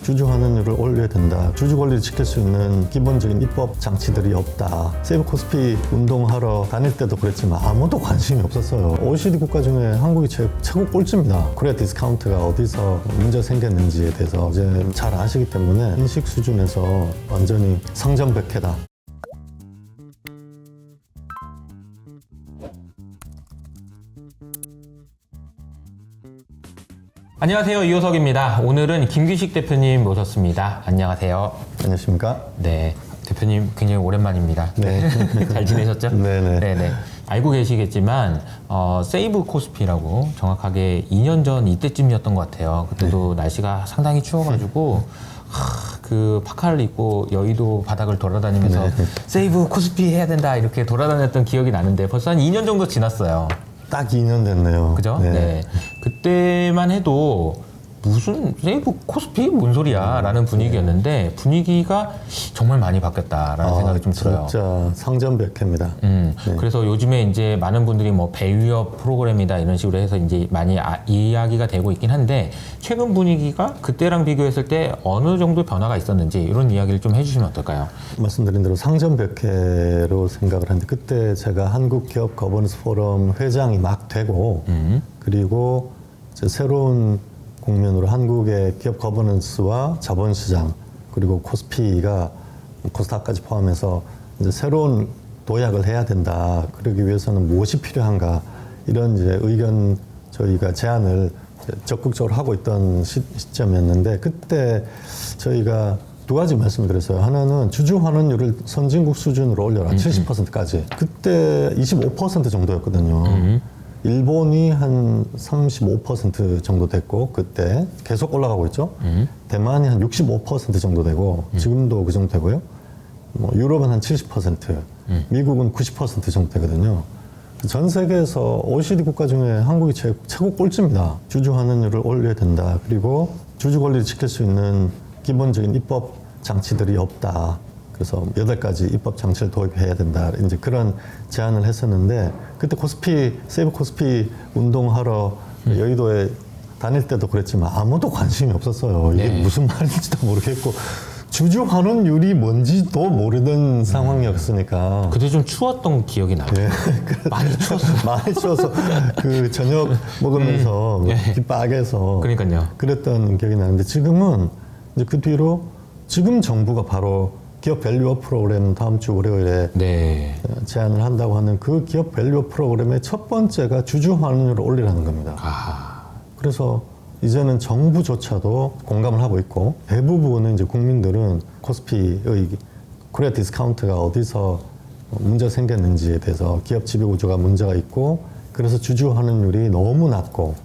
주주 환원율을 올려야 된다. 주주 권리를 지킬 수 있는 기본적인 입법 장치들이 없다. 세이브 코스피 운동하러 다닐 때도 그랬지만 아무도 관심이 없었어요. OECD 국가 중에 한국이 최고 꼴찌입니다. 코리아 디스카운트가 어디서 문제가 생겼는지에 대해서 이제 잘 아시기 때문에 인식 수준에서 완전히 상전백해다. 안녕하세요. 이호석입니다. 오늘은 김규식 대표님 모셨습니다. 안녕하세요. 안녕하십니까? 네, 대표님 굉장히 오랜만입니다. 네. 잘 지내셨죠? 네네. 네네. 알고 계시겠지만 세이브 코스피라고 정확하게 2년 전 이때쯤이었던 것 같아요. 그때도 날씨가 상당히 추워가지고 그 파카를 입고 여의도 바닥을 돌아다니면서 세이브 코스피 해야 된다 이렇게 돌아다녔던 기억이 나는데 벌써 한 2년 정도 지났어요. 딱 2년 됐네요. 그죠? 네. 그때만 해도 무슨 세이브 코스피? 뭔 소리야? 라는 분위기였는데 분위기가 정말 많이 바뀌었다라는 생각이 좀 들어요. 진짜 상전백해입니다. 그래서 요즘에 이제 많은 분들이 뭐 배위업 프로그램이다 이런 식으로 해서 이제 많이 이야기가 되고 있긴 한데 최근 분위기가 그때랑 비교했을 때 어느 정도 변화가 있었는지 이런 이야기를 좀 해주시면 어떨까요? 말씀드린 대로 상전백해로 생각을 하는데 그때 제가 한국기업 거버넌스 포럼 회장이 막 되고 그리고 이제 새로운 국면으로 한국의 기업 거버넌스와 자본시장 그리고 코스피가 코스닥까지 포함해서 이제 새로운 도약을 해야 된다. 그러기 위해서는 무엇이 필요한가 이런 이제 의견 저희가 제안을 적극적으로 하고 있던 시점이었는데 그때 저희가 두 가지 말씀드렸어요. 하나는 주주 환원율을 선진국 수준으로 올려라. 70%까지. 그때 25% 정도였거든요. 일본이 한 35% 정도 됐고 그때 계속 올라가고 있죠. 대만이 한 65% 정도 되고 지금도 그 정도 되고요. 뭐 유럽은 한 70%, 미국은 90% 정도 되거든요. 전 세계에서 OECD 국가 중에 한국이 최고 꼴찌입니다. 주주 환원율을 올려야 된다. 그리고 주주 권리를 지킬 수 있는 기본적인 입법 장치들이 없다. 그래서 8가지 입법 장치를 도입해야 된다. 이제 그런 제안을 했었는데 그때 세이브 코스피 운동하러 여의도에 다닐 때도 그랬지만 아무도 관심이 없었어요. 이게 무슨 말인지도 모르겠고 주주 환원율이 뭔지도 모르는 상황이었으니까. 그때 좀 추웠던 기억이 나요. 네. 많이 추웠어요. 많이 추워서 그 저녁 먹으면서 기 빠개서 그러니까요. 그랬던 기억이 나는데 지금은 이제 그 뒤로 지금 정부가 바로 기업 밸류업 프로그램 다음 주 월요일에 제안을 한다고 하는 그 기업 밸류업 프로그램의 첫 번째가 주주 환원율을 올리라는 겁니다. 그래서 이제는 정부조차도 공감을 하고 있고 대부분의 이제 국민들은 코스피의 코리아 디스카운트가 어디서 문제가 생겼는지에 대해서 기업 지배 구조가 문제가 있고 그래서 주주 환원율이 너무 낮고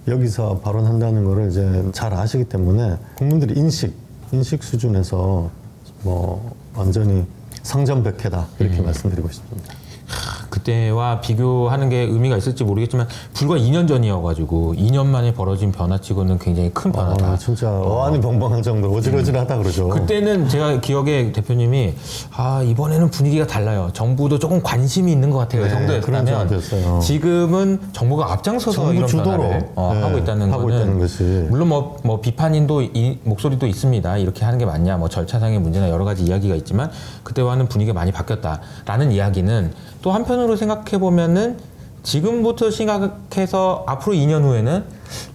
여기서 발언한다는 거를 이제 잘 아시기 때문에 국민들이 인식 수준에서 뭐 완전히 상전백해다 이렇게 말씀드리고 싶습니다. 그때와 비교하는 게 의미가 있을지 모르겠지만 불과 2년 전이어가지고 2년 만에 벌어진 변화치고는 굉장히 큰 변화다. 진짜 어안이 벙벙한 정도로 어질어질하다 그러죠. 그때는 제가 기억에 대표님이 이번에는 분위기가 달라요. 정부도 조금 관심이 있는 것 같아요. 정도였다면 지금은 정부가 앞장서서 이런 변화를 하고 있다는 것이 물론 뭐 비판인도 목소리도 있습니다. 이렇게 하는 게 맞냐, 뭐 절차상의 문제나 여러 가지 이야기가 있지만 그때와는 분위기가 많이 바뀌었다라는 이야기는 또 한편으로 생각해 보면은 지금부터 생각해서 앞으로 2년 후에는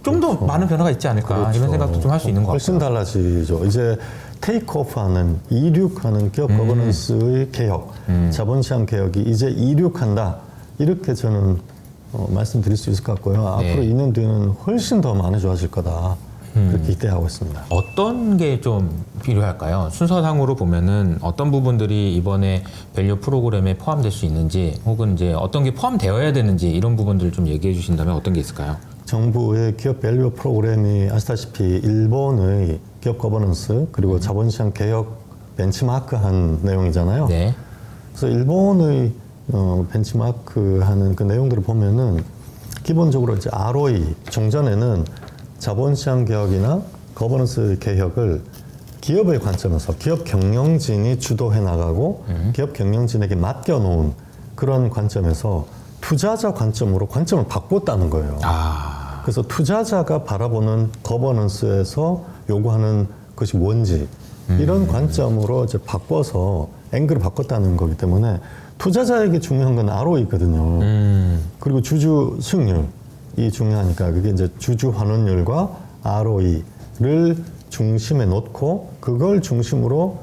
좀 더 많은 변화가 있지 않을까 이런 생각도 좀 할 수 있는 것 같아요. 훨씬 달라지죠. 이제 테이크오프하는 이륙하는 기업 거버넌스의 개혁, 자본시장 개혁이 이제 이륙한다 이렇게 저는 말씀드릴 수 있을 것 같고요. 앞으로 2년 뒤에는 훨씬 더 많이 좋아질 거다. 그렇게 기대하고 있습니다. 어떤 게 좀 필요할까요? 순서상으로 보면은 어떤 부분들이 이번에 밸류 프로그램에 포함될 수 있는지 혹은 이제 어떤 게 포함되어야 되는지 이런 부분들을 좀 얘기해 주신다면 어떤 게 있을까요? 정부의 기업 밸류 프로그램이 아시다시피 일본의 기업 거버넌스 그리고 자본시장 개혁 벤치마크한 내용이잖아요. 그래서 일본의 벤치마크하는 그 내용들을 보면은 기본적으로 이제 ROE 종전에는 자본시장 개혁이나 거버넌스 개혁을 기업의 관점에서 기업 경영진이 주도해 나가고 기업 경영진에게 맡겨놓은 그런 관점에서 투자자 관점으로 관점을 바꿨다는 거예요. 그래서 투자자가 바라보는 거버넌스에서 요구하는 그것이 뭔지 이런 관점으로 이제 바꿔서 앵글을 바꿨다는 거기 때문에 투자자에게 중요한 건 ROE거든요. 그리고 주주 수익률이 중요하니까 그게 이제 주주 환원율과 ROE를 중심에 놓고 그걸 중심으로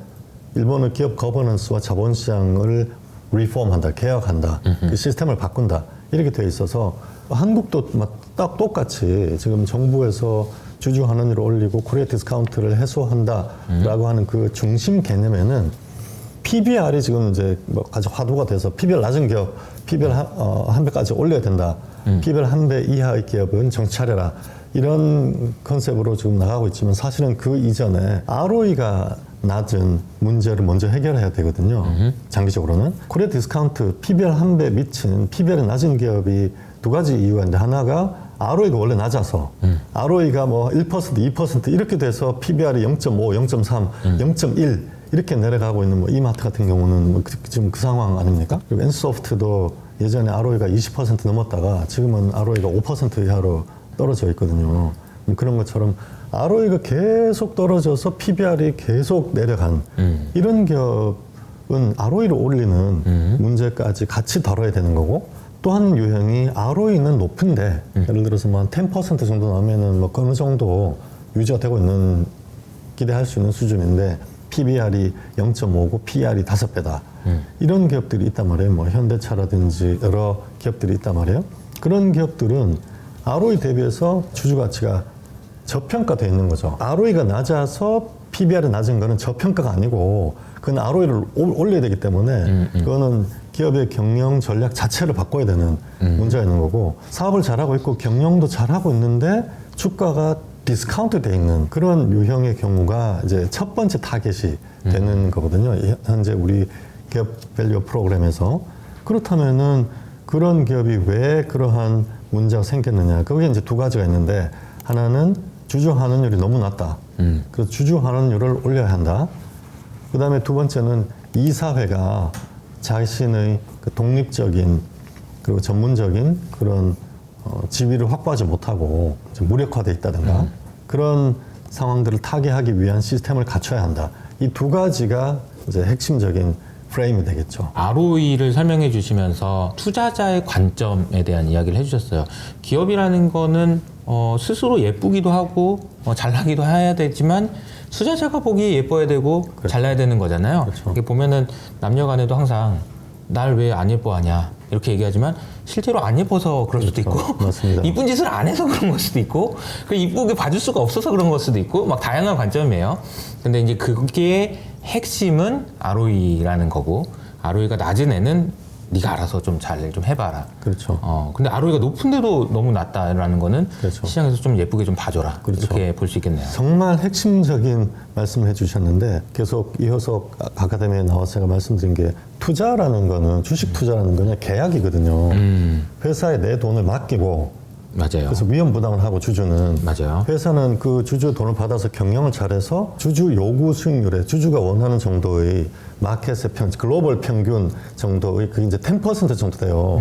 일본의 기업 거버넌스와 자본시장을 리폼한다, 개혁한다, 그 시스템을 바꾼다 이렇게 되어 있어서 한국도 딱 똑같이 지금 정부에서 주주 환원율을 올리고 코리아 디스카운트를 해소한다라고 하는 그 중심 개념에는 PBR이 지금 이제 뭐 아주 화두가 돼서 PBR 낮은 기업, PBR 한 배까지 올려야 된다. PBR 한 배 이하의 기업은 정신 차려라. 이런 컨셉으로 지금 나가고 있지만 사실은 그 이전에 ROE가 낮은 문제를 먼저 해결해야 되거든요. 장기적으로는. 코리아 디스카운트 PBR 한 배 미친 PBR이 낮은 기업이 두 가지 이유가 있는데 하나가 ROE가 원래 낮아서 ROE가 뭐 1%, 2% 이렇게 돼서 PBR이 0.5, 0.3, 0.1 이렇게 내려가고 있는 뭐 이마트 같은 경우는 뭐 지금 그 상황 아닙니까? 그리고 엔소프트도 예전에 ROE가 20% 넘었다가 지금은 ROE가 5% 이하로 떨어져 있거든요. 그런 것처럼 ROE가 계속 떨어져서 PBR이 계속 내려간 이런 기업은 ROE를 올리는 문제까지 같이 다뤄야 되는 거고 또 한 유형이 ROE는 높은데 예를 들어서 뭐 한 10% 정도 나오면은 뭐 어느 정도 유지가 되고 있는 기대할 수 있는 수준인데 PBR이 0.5고 PER이 5배다. 이런 기업들이 있단 말이에요. 뭐 현대차라든지 여러 기업들이 있단 말이에요. 그런 기업들은 ROE 대비해서 주주 가치가 저평가되어 있는 거죠. ROE가 낮아서 PBR이 낮은 거는 저평가가 아니고 그건 ROE를 올려야 되기 때문에 그거는 기업의 경영 전략 자체를 바꿔야 되는 문제가 있는 거고 사업을 잘하고 있고 경영도 잘하고 있는데 주가가 디스카운트 돼 있는 그런 유형의 경우가 이제 첫 번째 타겟이 되는 거거든요. 현재 우리 기업 밸류 프로그램에서. 그렇다면은 그런 기업이 왜 그러한 문제가 생겼느냐. 그게 이제 두 가지가 있는데 하나는 주주 환원율이 너무 낮다. 그래서 주주 환원율을 올려야 한다. 그 다음에 두 번째는 이사회가 자신의 그 독립적인 그리고 전문적인 그런 지위를 확보하지 못하고 무력화돼 있다든가 그런 상황들을 타개하기 위한 시스템을 갖춰야 한다. 이 두 가지가 이제 핵심적인 프레임이 되겠죠. ROE를 설명해 주시면서 투자자의 관점에 대한 이야기를 해주셨어요. 기업이라는 거는 스스로 예쁘기도 하고 잘나기도 해야 되지만 투자자가 보기에 예뻐야 되고 그렇죠. 잘나야 되는 거잖아요. 그렇죠. 이게 보면은 남녀간에도 항상 날 왜 안 예뻐하냐 이렇게 얘기하지만 실제로 안 예뻐서 그럴 수도 그렇죠. 있고 맞습니다. 이쁜 짓을 안 해서 그런 걸 수도 있고 그 이쁘게 봐줄 수가 없어서 그런 걸 수도 있고 막 다양한 관점이에요. 근데 이제 그게 핵심은 ROE라는 거고 ROE가 낮은 애는 네가 알아서 좀 잘 좀 해봐라. 그렇죠. 근데 ROE가 높은데도 너무 낮다라는 거는 그렇죠. 시장에서 좀 예쁘게 좀 봐줘라. 그렇죠. 이렇게 볼 수 있겠네요. 정말 핵심적인 말씀을 해주셨는데 계속 이효석 아카데미에 나와서 제가 말씀드린 게 투자라는 거는 주식 투자라는 거는 계약이거든요. 회사에 내 돈을 맡기고 맞아요. 그래서 위험 부담을 하고 주주는 맞아요. 회사는 그 주주 돈을 받아서 경영을 잘해서 주주 요구 수익률에 주주가 원하는 정도의 마켓의 글로벌 평균 정도의 그게 이제 10% 정도 돼요.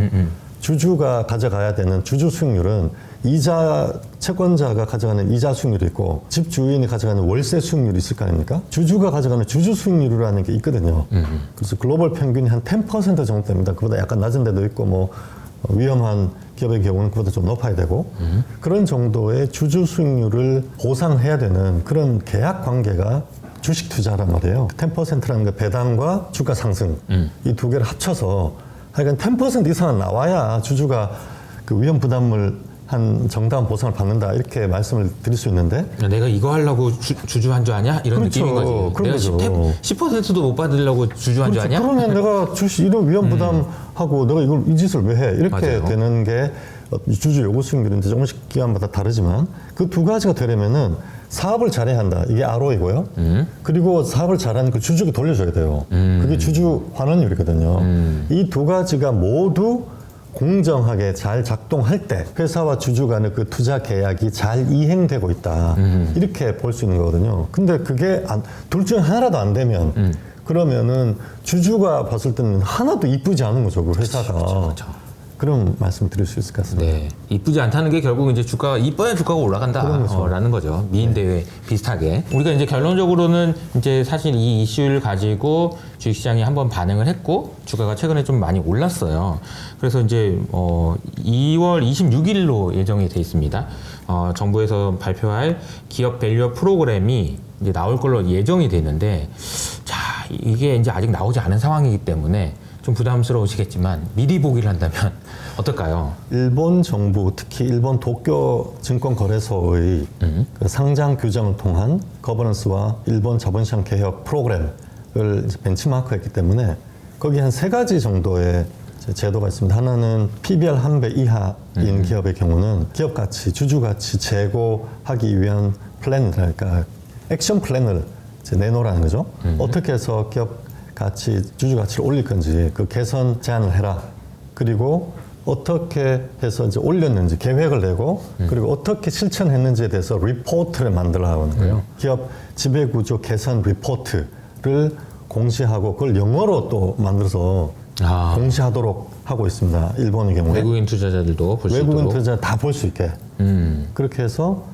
주주가 가져가야 되는 주주 수익률은 이자 채권자가 가져가는 이자 수익률이 있고 집 주인이 가져가는 월세 수익률이 있을 거 아닙니까? 주주가 가져가는 주주 수익률이라는 게 있거든요. 그래서 글로벌 평균이 한 10% 정도 됩니다. 그보다 약간 낮은 데도 있고 뭐 위험한 기업의 경우는 그보다 좀 높아야 되고 그런 정도의 주주 수익률을 보상해야 되는 그런 계약 관계가 주식 투자란 말이에요. 10%라는 게 배당과 주가 상승 이 두 개를 합쳐서 하여간 10% 이상은 나와야 주주가 그 위험 부담을 한 정당한 보상을 받는다 이렇게 말씀을 드릴 수 있는데 내가 이거 하려고 주주한 줄 아냐? 이런 그렇죠. 느낌인 거지. 그런 내가 거죠. 10%도 못 받으려고 주주한 줄 아냐? 그러면 내가 주식 이런 위험 부담하고 내가 이걸 이 짓을 왜 해? 이렇게 맞아요. 되는 게 주주 요구 수익률인데 조금씩 기간마다 다르지만 그 두 가지가 되려면은 사업을 잘해야 한다. 이게 RO이고요. 그리고 사업을 잘하는 그 주주에게 돌려줘야 돼요. 그게 주주 환원율이거든요. 이 두 가지가 모두 공정하게 잘 작동할 때 회사와 주주 간의 그 투자 계약이 잘 이행되고 있다. 이렇게 볼 수 있는 거거든요. 근데 그게 둘 중에 하나라도 안 되면 그러면은 주주가 봤을 때는 하나도 이쁘지 않은 거죠. 그 회사가. 그렇죠. 그런 말씀 드릴 수 있을 것 같습니다. 네. 이쁘지 않다는 게 결국 이제 주가가 이뻐야 주가가 올라간다라는 거죠. 미인 대회 비슷하게. 우리가 이제 결론적으로는 이제 사실 이 이슈를 가지고 주식시장이 한번 반응을 했고 주가가 최근에 좀 많이 올랐어요. 그래서 이제 2월 26일로 예정이 돼 있습니다. 정부에서 발표할 기업 밸류업 프로그램이 이제 나올 걸로 예정이 돼 있는데, 자, 이게 이제 아직 나오지 않은 상황이기 때문에 좀 부담스러우시겠지만 미리 보기를 한다면 어떨까요? 일본 정부, 특히 일본 도쿄 증권거래소의 그 상장 규정을 통한 거버넌스와 일본 자본시장 개혁 프로그램을 이제 벤치마크했기 때문에 거기 한 3가지 정도의 제도가 있습니다. 하나는 PBR 1배 이하인 기업의 경우는 기업 가치, 주주 가치 제고하기 위한 플랜, 그러니까 액션 플랜을 이제 내놓으라는 거죠. 어떻게 해서 기업 가치, 주주 가치를 올릴 건지 그 개선 제안을 해라. 그리고 어떻게 해서 이제 올렸는지 계획을 내고 그리고 어떻게 실천했는지에 대해서 리포트를 만들어라고 하는 거예요. 기업 지배구조 개선 리포트를 공시하고 그걸 영어로 또 만들어서 공시하도록 하고 있습니다. 일본의 경우에. 외국인 투자자들도 볼 수 있도록. 외국인 투자자 다 볼 수 있게. 그렇게 해서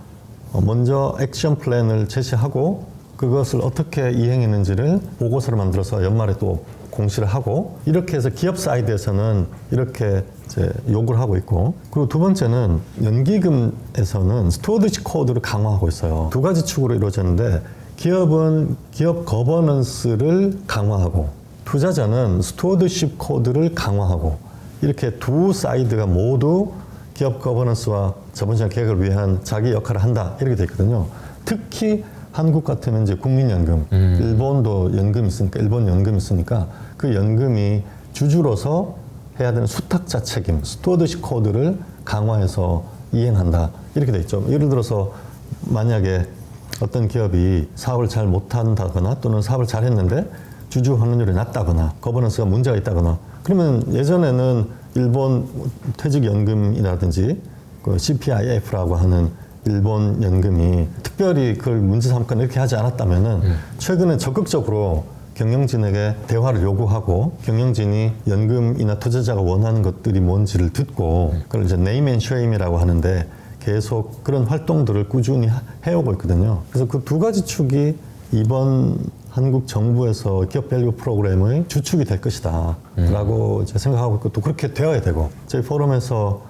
먼저 액션 플랜을 제시하고 그것을 어떻게 이행했는지를 보고서를 만들어서 연말에 또 공시를 하고 이렇게 해서 기업 사이드에서는 이렇게 이제 요구를 하고 있고 그리고 두 번째는 연기금에서는 스튜어드십 코드를 강화하고 있어요. 2가지 축으로 이루어졌는데 기업은 기업 거버넌스를 강화하고 투자자는 스튜어드십 코드를 강화하고 이렇게 두 사이드가 모두 기업 거버넌스와 자본시장 개혁을 위한 자기 역할을 한다 이렇게 돼 있거든요. 특히 한국 같으면 이제 국민연금, 일본도 연금이 있으니까, 일본 연금이 있으니까 그 연금이 주주로서 해야 되는 수탁자 책임, 스튜어드십 코드를 강화해서 이행한다. 이렇게 돼 있죠. 예를 들어서 만약에 어떤 기업이 사업을 잘 못한다거나 또는 사업을 잘 했는데 주주 환원율이 낮다거나 거버넌스가 문제가 있다거나 그러면 예전에는 일본 퇴직연금이라든지 그 CPIF라고 하는 일본 연금이 특별히 그걸 문제 삼거나 이렇게 하지 않았다면은 최근에 적극적으로 경영진에게 대화를 요구하고 경영진이 연금이나 투자자가 원하는 것들이 뭔지를 듣고 그걸 이제 네임 앤 쉐임이라고 하는데 계속 그런 활동들을 꾸준히 해오고 있거든요. 그래서 그 2가지 축이 이번 한국 정부에서 기업 밸류 프로그램의 주축이 될 것이다 라고 이제 생각하고 있고 또 그렇게 되어야 되고 저희 포럼에서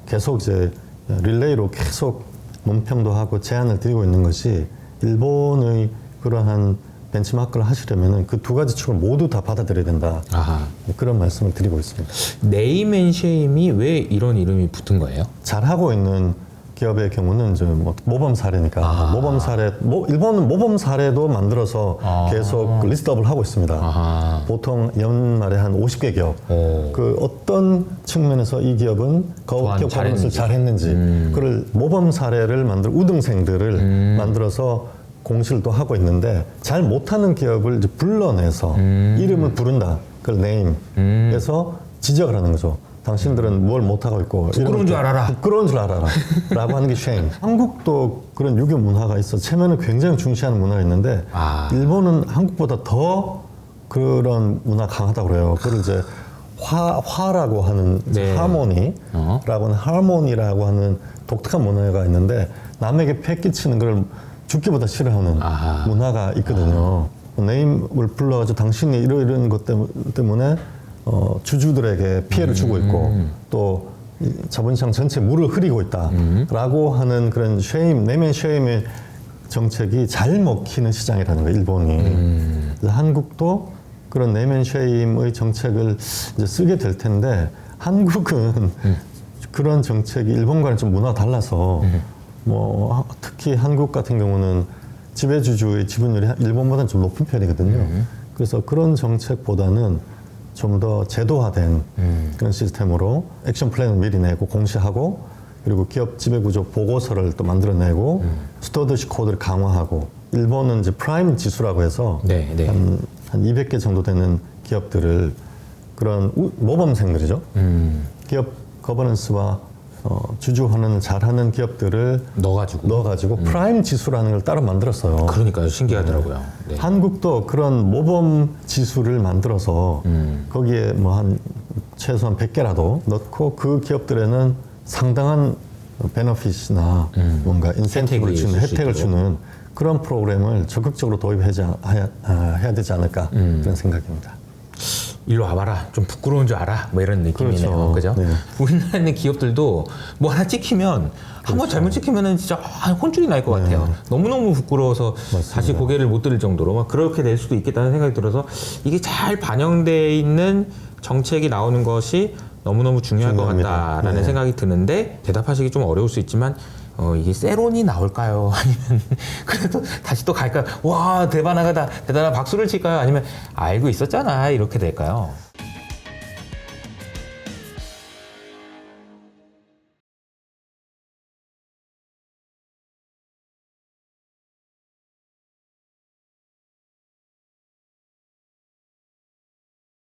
계속 이제 릴레이로 계속 논평도 하고 제안을 드리고 있는 것이 일본의 그러한 벤치마크를 하시려면 그 2가지 축을 모두 다 받아들여야 된다. 그런 말씀을 드리고 있습니다. 네임 앤 쉐임이 왜 이런 이름이 붙은 거예요? 잘하고 있는 기업의 경우는 이제 뭐 모범 사례니까 모범 사례, 일본은 모범 사례도 만들어서 계속 리스트업을 하고 있습니다. 보통 연말에 한 50개 기업. 그 어떤 측면에서 이 기업은 기업 거버넌스를 잘했는지 그걸 모범 사례를 만들 우등생들을 만들어서 공시를 또 하고 있는데 잘 못하는 기업을 이제 불러내서 이름을 부른다. 그걸 네임에서 지적을 하는 거죠. 당신들은 뭘 못하고 있고 부끄러운 줄 알아라. 부끄러운 줄 알아라 라고 하는 게 shame. 한국도 그런 유교 문화가 있어 체면을 굉장히 중시하는 문화가 있는데 일본은 한국보다 더 그런 문화 강하다고 그래요. 그걸 이제 화라고 하는 하모니라고 하는 하모니라고 하는 독특한 문화가 있는데 남에게 패 끼치는 걸 죽기보다 싫어하는 문화가 있거든요. 네임을 불러가지고 당신이 이런 것 때문에 주주들에게 피해를 주고 있고 또 자본시장 전체에 물을 흐리고 있다라고 하는 그런 내면 쉐임의 정책이 잘 먹히는 시장이라는 거예요, 일본이. 그래서 한국도 그런 내면 쉐임의 정책을 이제 쓰게 될 텐데 한국은 그런 정책이 일본과는 좀 문화가 달라서 뭐 특히 한국 같은 경우는 지배주주의 지분율이 일본보다는 좀 높은 편이거든요. 그래서 그런 정책보다는 좀 더 제도화된 그런 시스템으로 액션 플랜을 미리 내고 공시하고 그리고 기업 지배구조 보고서를 또 만들어내고 스튜어드십 코드를 강화하고 일본은 이제 프라임 지수라고 해서 한 200개 정도 되는 기업들을 그런 모범생들이죠. 기업 거버넌스와 주주 환원을 잘하는 기업들을 넣어가지고 프라임 지수라는 걸 따로 만들었어요. 그러니까요. 신기하더라고요. 네. 한국도 그런 모범 지수를 만들어서 거기에 뭐 한 최소한 100개라도 넣고 그 기업들에는 상당한 베너핏이나 뭔가 인센티브를 주는 혜택을 혜택을 수 있도록. 주는 그런 프로그램을 적극적으로 도입해야 되지 않을까 그런 생각입니다. 일로 와봐라. 좀 부끄러운 줄 알아. 뭐 이런 느낌이네요. 그렇죠. 그죠? 네. 우리나라에 있는 기업들도 뭐 하나 찍히면 한 번 잘못 찍히면은 진짜 혼쭐이 날 것 같아요. 너무너무 부끄러워서 맞습니다. 다시 고개를 못 들을 정도로 막 그렇게 될 수도 있겠다는 생각이 들어서 이게 잘 반영되어 있는 정책이 나오는 것이 너무너무 중요할 것 중요합니다. 같다라는 네. 생각이 드는데 대답하시기 좀 어려울 수 있지만 이게 세론이 나올까요? 아니면 그래도 다시 또 갈까요? 와 대단하다 대단한 박수를 칠까요? 아니면 알고 있었잖아 이렇게 될까요?